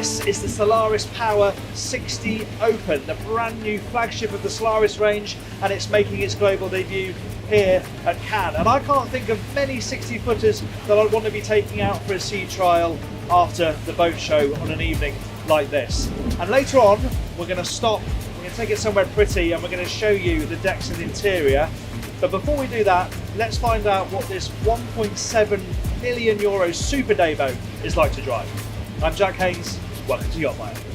This is the Solaris Power 60 Open, the brand new flagship of the Solaris range, and it's making its global debut here at Cannes. And I can't think of many 60 footers that I'd want to be taking out for a sea trial after the boat show on an evening like this. And later on, we're going to stop, we're going to take it somewhere pretty, and we're going to show you the decks and interior. But before we do that, let's find out what this 1.7 million euro super day boat is like to drive. I'm Jack Haines, welcome to YachtBuyer.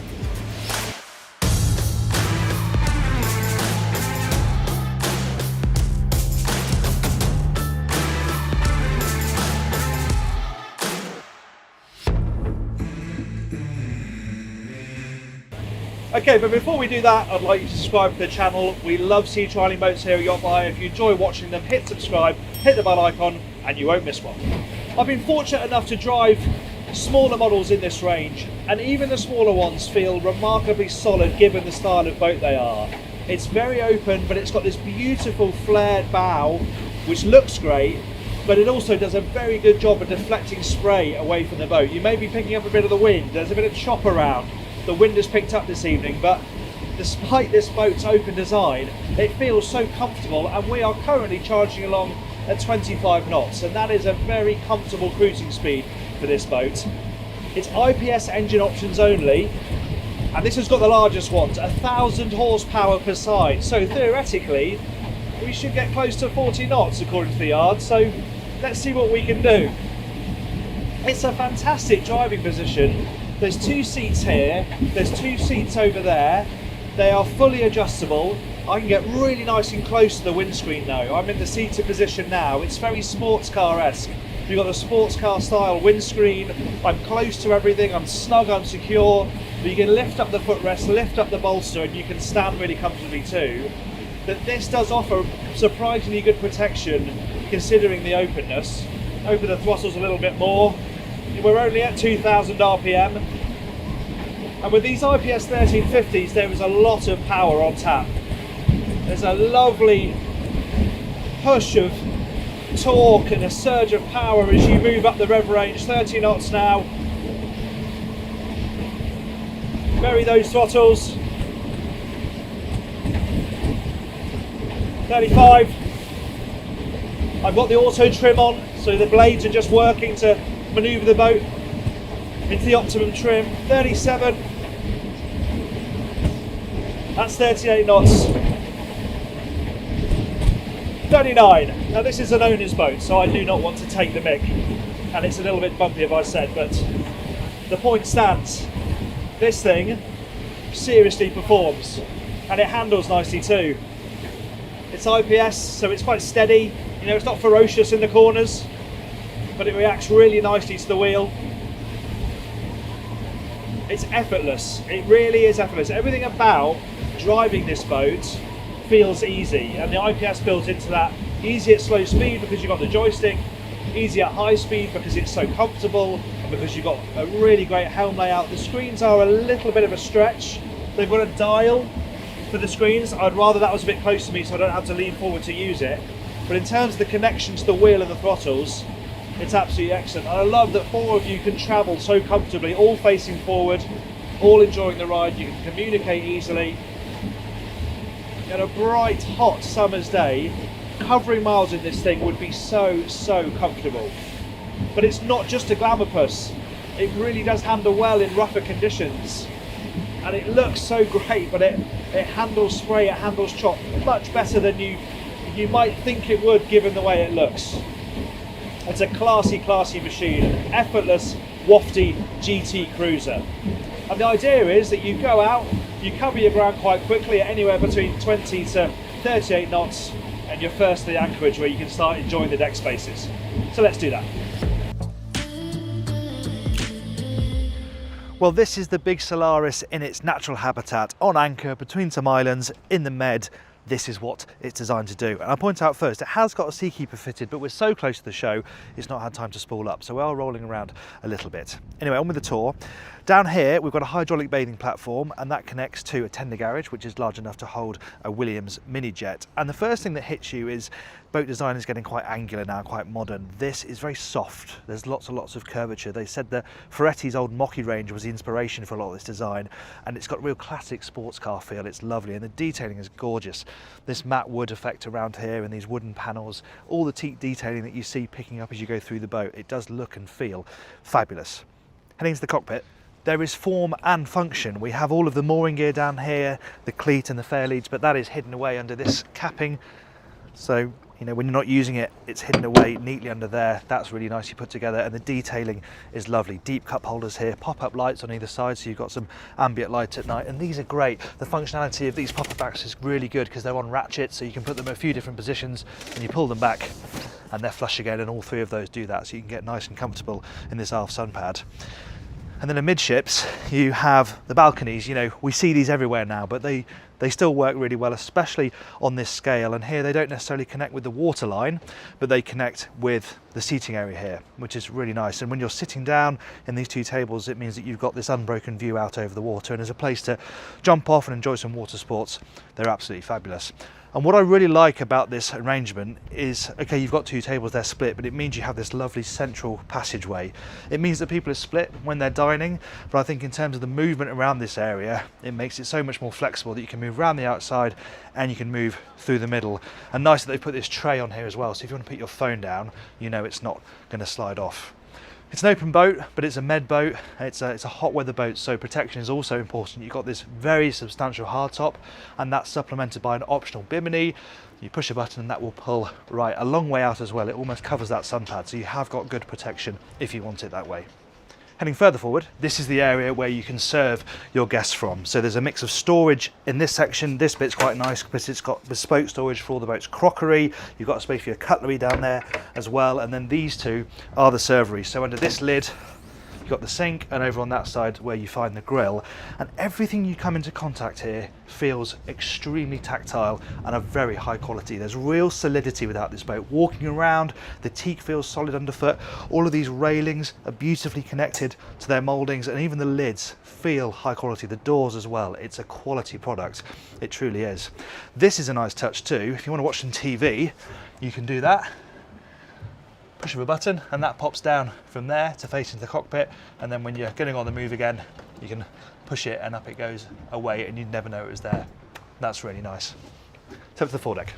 Okay, but before we do that, I'd like you to subscribe to the channel. We love sea trialing boats here at YachtBuyer. If you enjoy watching them, hit subscribe, hit the bell icon, and you won't miss one. I've been fortunate enough to drive smaller models in this range, and even the smaller ones feel remarkably solid given the style of boat they are. It's very open, but it's got this beautiful flared bow, which looks great, but it also does a very good job of deflecting spray away from the boat. You may be picking up a bit of the wind, there's a bit of chop around. The wind has picked up this evening, but despite this boat's open design, it feels so comfortable, and we are currently charging along at 25 knots, and that is a very comfortable cruising speed for this boat. It's IPS engine options only, and this has got the largest ones, 1,000 horsepower per side, so theoretically we should get close to 40 knots according to the yard, so let's see what we can do. It's a fantastic driving position. There's two seats here, there's two seats over there. They are fully adjustable. I can get really nice and close to the windscreen now. I'm in the seated position now. It's very sports car-esque. You've got a sports car style windscreen. I'm close to everything, I'm snug, I'm secure. But you can lift up the footrest, lift up the bolster, and you can stand really comfortably too. But this does offer surprisingly good protection considering the openness. Open the throttles a little bit more. We're only at 2,000 RPM, and with these IPS 1350s there is a lot of power on tap. There's a lovely push of torque and a surge of power as you move up the rev range. 30 knots now. Bury those throttles. 35. I've got the auto trim on, so the blades are just working to manoeuvre the boat into the optimum trim. 37. That's 38 knots. 39. Now this is an owner's boat, so I do not want to take the mick, and it's a little bit bumpy, as I said, but the point stands. This thing seriously performs, and it handles nicely too. It's IPS, so it's quite steady. You know, it's not ferocious in the corners, but it reacts really nicely to the wheel. It's effortless. It really is effortless. Everything about driving this boat feels easy, and the IPS builds into that. Easy at slow speed because you've got the joystick, easy at high speed because it's so comfortable, and because you've got a really great helm layout. The screens are a little bit of a stretch. They've got a dial for the screens. I'd rather that was a bit close to me so I don't have to lean forward to use it. But in terms of the connection to the wheel and the throttles, it's absolutely excellent. And I love that four of you can travel so comfortably, all facing forward, all enjoying the ride. You can communicate easily. On a bright, hot summer's day, covering miles in this thing would be so comfortable. But it's not just a glamour puss. It really does handle well in rougher conditions. And it looks so great, but it handles spray, it handles chop much better than you might think it would given the way it looks. It's a classy machine, an effortless, wafty GT cruiser. And the idea is that you go out, you cover your ground quite quickly at anywhere between 20 to 38 knots, and you're first to the anchorage where you can start enjoying the deck spaces. So let's do that. Well, this is the big Solaris in its natural habitat on anchor between some islands in the Med, this is what it's designed to do. And I point out first, it has got a seakeeper fitted, but we're so close to the show, it's not had time to spool up. So we are rolling around a little bit. Anyway, on with the tour. Down here, we've got a hydraulic bathing platform, and that connects to a tender garage, which is large enough to hold a Williams Minijet. And the first thing that hits you is boat design is getting quite angular now, quite modern. This is very soft. There's lots and lots of curvature. They said that Ferretti's old Mocky range was the inspiration for a lot of this design, and it's got real classic sports car feel. It's lovely, and the detailing is gorgeous. This matte wood effect around here and these wooden panels, all the teak detailing that you see picking up as you go through the boat, it does look and feel fabulous. Heading to the cockpit. There is form and function. We have all of the mooring gear down here, the cleat and the fairleads, but that is hidden away under this capping. So, you know, when you're not using it, it's hidden away neatly under there. That's really nicely put together, and the detailing is lovely. Deep cup holders here, pop-up lights on either side, so you've got some ambient light at night, and these are great. The functionality of these pop-up backs is really good because they're on ratchets, so you can put them in a few different positions, and you pull them back, and they're flush again, and all three of those do that, so you can get nice and comfortable in this aft sun pad. And then amidships, you have the balconies. You know, we see these everywhere now, but they still work really well, especially on this scale. And here they don't necessarily connect with the water line, but they connect with the seating area here, which is really nice. And when you're sitting down in these two tables, it means that you've got this unbroken view out over the water, and as a place to jump off and enjoy some water sports, they're absolutely fabulous. And what I really like about this arrangement is, okay, you've got two tables, they're split, but it means you have this lovely central passageway. It means that people are split when they're dining, but I think in terms of the movement around this area, it makes it so much more flexible that you can move around the outside and you can move through the middle. And nice that they put this tray on here as well, so if you want to put your phone down, you know it's not going to slide off. It's an open boat, but it's a med boat. It's a hot weather boat, so protection is also important. You've got this very substantial hardtop, and that's supplemented by an optional bimini. You push a button and that will pull right a long way out as well. It almost covers that sun pad, so you have got good protection if you want it that way. Heading further forward, this is the area where you can serve your guests from. So there's a mix of storage in this section. This bit's quite nice because it's got bespoke storage for all the boat's crockery. You've got a space for your cutlery down there as well. And then these two are the serveries. So under this lid, you've got the sink, and over on that side where you find the grill. And everything you come into contact here feels extremely tactile and of very high quality. There's real solidity without this boat. Walking around, the teak feels solid underfoot. All of these railings are beautifully connected to their mouldings, and even the lids feel high quality. The doors as well. It's a quality product. It truly is. This is a nice touch too. If you want to watch some TV, you can do that. Push of a button and that pops down from there to face into the cockpit, and then when you're getting on the move again, you can push it and up it goes away, and you'd never know it was there. That's really nice. Up to the foredeck.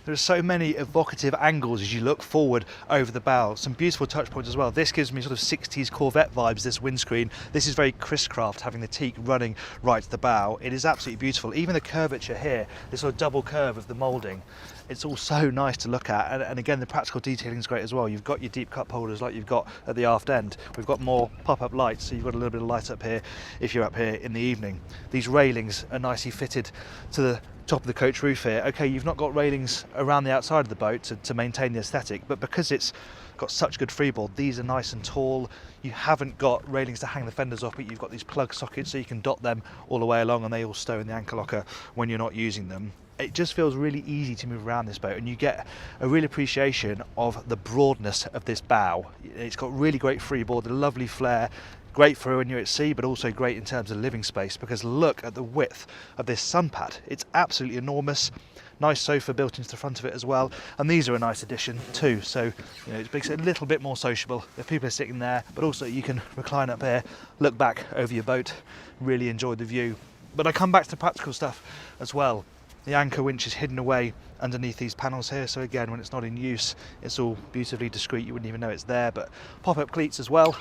There are so many evocative angles as you look forward over the bow. Some beautiful touch points as well. This gives me sort of 60s Corvette vibes, this windscreen. This is very Chris-Craft, having the teak running right to the bow. It is absolutely beautiful. Even the curvature here, this sort of double curve of the moulding, it's all so nice to look at. And again, the practical detailing is great as well. You've got your deep cup holders like you've got at the aft end. We've got more pop-up lights, so you've got a little bit of light up here if you're up here in the evening. These railings are nicely fitted to the top of the coach roof here. Okay, you've not got railings around the outside of the boat to maintain the aesthetic, but because it's got such good freeboard, these are nice and tall. You haven't got railings to hang the fenders off, but you've got these plug sockets so you can dot them all the way along, and they all stow in the anchor locker when you're not using them. It just feels really easy to move around this boat, and you get a real appreciation of the broadness of this bow. It's got really great freeboard, a lovely flare, great for when you're at sea, but also great in terms of living space, because look at the width of this sun pad. It's absolutely enormous. Nice sofa built into the front of it as well, and these are a nice addition too, so you know, it makes it a little bit more sociable if people are sitting there, but also you can recline up here, look back over your boat, really enjoy the view. But I come back to the practical stuff as well. The anchor winch is hidden away underneath these panels here, so again, when it's not in use, it's all beautifully discreet, you wouldn't even know it's there. But pop-up cleats as well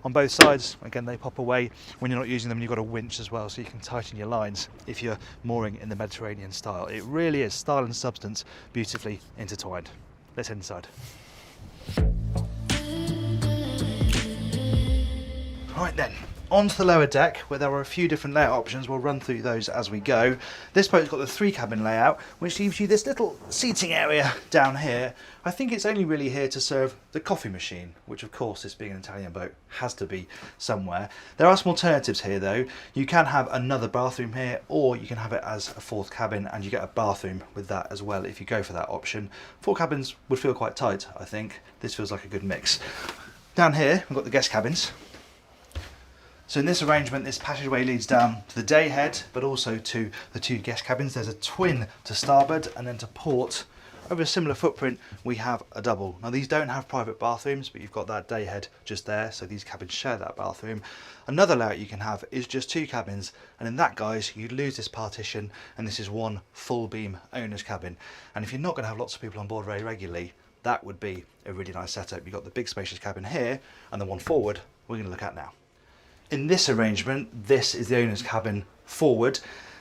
on both sides. Again, they pop away when you're not using them. You've got a winch as well, so you can tighten your lines if you're mooring in the Mediterranean style. It really is style and substance beautifully intertwined. Let's head inside. Right then, onto the lower deck where there are a few different layout options. We'll run through those as we go. This boat's got the 3-cabin layout, which leaves you this little seating area down here. I think it's only really here to serve the coffee machine, which of course, this being an Italian boat, has to be somewhere. There are some alternatives here though. You can have another bathroom here, or you can have it as a 4th cabin and you get a bathroom with that as well if you go for that option. 4 cabins would feel quite tight, I think. This feels like a good mix. Down here, we've got the guest cabins. So in this arrangement, this passageway leads down to the day head, but also to the 2 guest cabins. There's a twin to starboard, and then to port, over a similar footprint, we have a double. Now these don't have private bathrooms, but you've got that day head just there, so these cabins share that bathroom. Another layout you can have is just 2 cabins, and in that, guys, you lose this partition, and this is one full beam owner's cabin. And if you're not going to have lots of people on board very regularly, that would be a really nice setup. You've got the big spacious cabin here, and the one forward we're going to look at now. In this arrangement, this is the owner's cabin forward,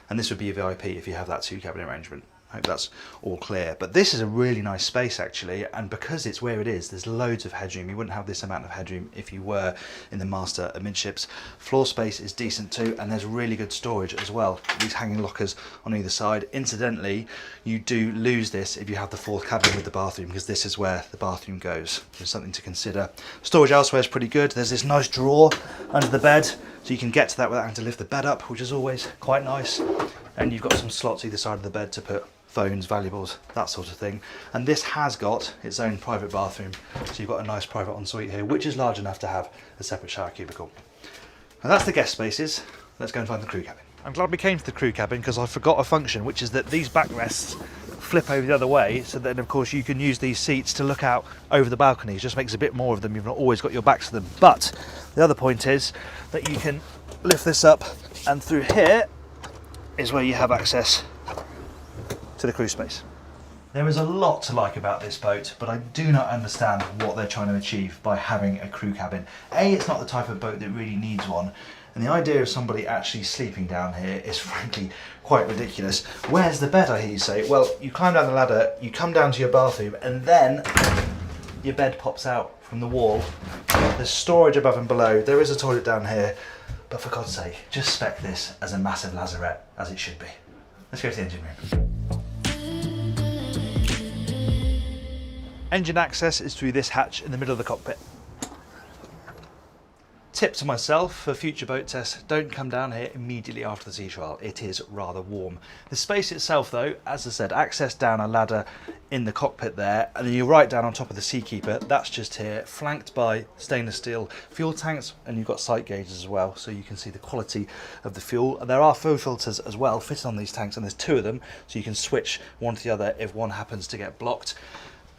and this would be a VIP if you have that 2-cabin arrangement. I hope that's all clear. But this is a really nice space actually, and because it's where it is, there's loads of headroom. You wouldn't have this amount of headroom if you were in the master amidships. Floor space is decent too, and there's really good storage as well. These hanging lockers on either side. Incidentally, you do lose this if you have the 4th cabin with the bathroom, because this is where the bathroom goes. There's something to consider. Storage elsewhere is pretty good. There's this nice drawer under the bed, so you can get to that without having to lift the bed up, which is always quite nice. And you've got some slots either side of the bed to put phones, valuables, that sort of thing. And this has got its own private bathroom, so you've got a nice private ensuite here, which is large enough to have a separate shower cubicle. And that's the guest spaces. Let's go and find the crew cabin. I'm glad we came to the crew cabin because I forgot a function, which is that these backrests flip over the other way, so then of course you can use these seats to look out over the balconies. Just makes a bit more of them. You've not always got your backs to them. But the other point is that you can lift this up, and through here is where you have access to the crew space. There is a lot to like about this boat, but I do not understand what they're trying to achieve by having a crew cabin. A, it's not the type of boat that really needs one, and the idea of somebody actually sleeping down here is frankly quite ridiculous. Where's the bed, I hear you say? Well, you climb down the ladder, you come down to your bathroom, and then your bed pops out from the wall. There's storage above and below. There is a toilet down here, but for God's sake, just spec this as a massive lazarette, as it should be. Let's go to the engine room. Engine access is through this hatch in the middle of the cockpit. Tip to myself for future boat tests, don't come down here immediately after the sea trial. It is rather warm. The space itself though, as I said, access down a ladder in the cockpit there, and then you're right down on top of the Seakeeper. That's just here, flanked by stainless steel fuel tanks, and you've got sight gauges as well, so you can see the quality of the fuel. And there are fuel filters as well fitted on these tanks, and there's 2 of them, so you can switch one to the other if one happens to get blocked.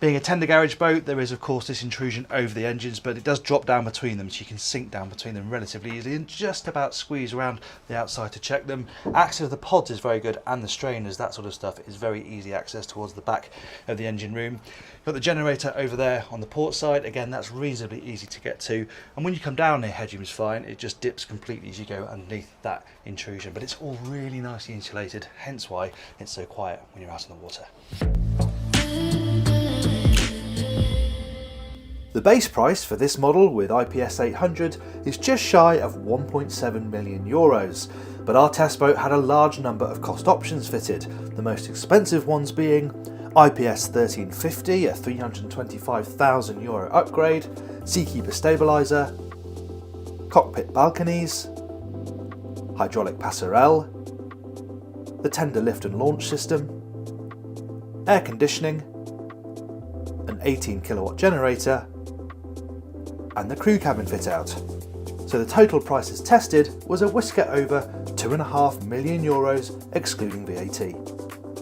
Being a tender garage boat, there is of course this intrusion over the engines, but it does drop down between them, so you can sink down between them relatively easily and just about squeeze around the outside to check them. Access to the pods is very good, and the strainers, that sort of stuff, is very easy access towards the back of the engine room. You've got the generator over there on the port side. Again, that's reasonably easy to get to, and when you come down here, headroom is fine. It just dips completely as you go underneath that intrusion, but it's all really nicely insulated, hence why it's so quiet when you're out on the water. The base price for this model with IPS 800 is just shy of 1.7 million euros, but our test boat had a large number of cost options fitted, the most expensive ones being IPS 1350, a 325,000 euro upgrade, Seakeeper stabiliser, cockpit balconies, hydraulic passerelle, the tender lift and launch system, air conditioning, an 18 kilowatt generator, and the crew cabin fit out. So the total prices tested was a whisker over 2.5 million euros excluding VAT.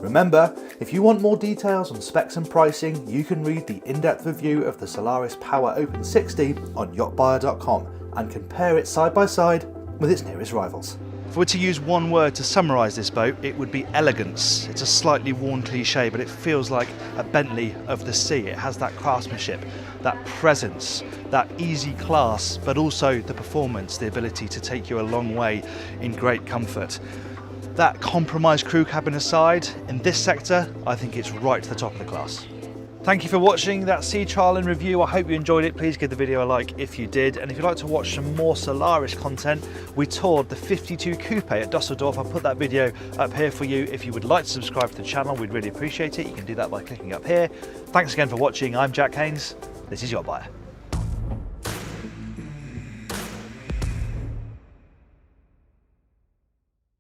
Remember, if you want more details on specs and pricing, you can read the in-depth review of the Solaris Power Open 60 on yachtbuyer.com and compare it side by side with its nearest rivals. If we were to use one word to summarise this boat, it would be elegance. It's a slightly worn cliche, but it feels like a Bentley of the sea. It has that craftsmanship, that presence, that easy class, but also the performance, the ability to take you a long way in great comfort. That compromised crew cabin aside, in this sector, I think it's right to the top of the class. Thank you for watching that sea trial and review. I hope you enjoyed it. Please give the video a like if you did. And if you'd like to watch some more Solaris content, we toured the 52 Coupe at Dusseldorf. I'll put that video up here for you. If you would like to subscribe to the channel, we'd really appreciate it. You can do that by clicking up here. Thanks again for watching. I'm Jack Haines. This is YachtBuyer.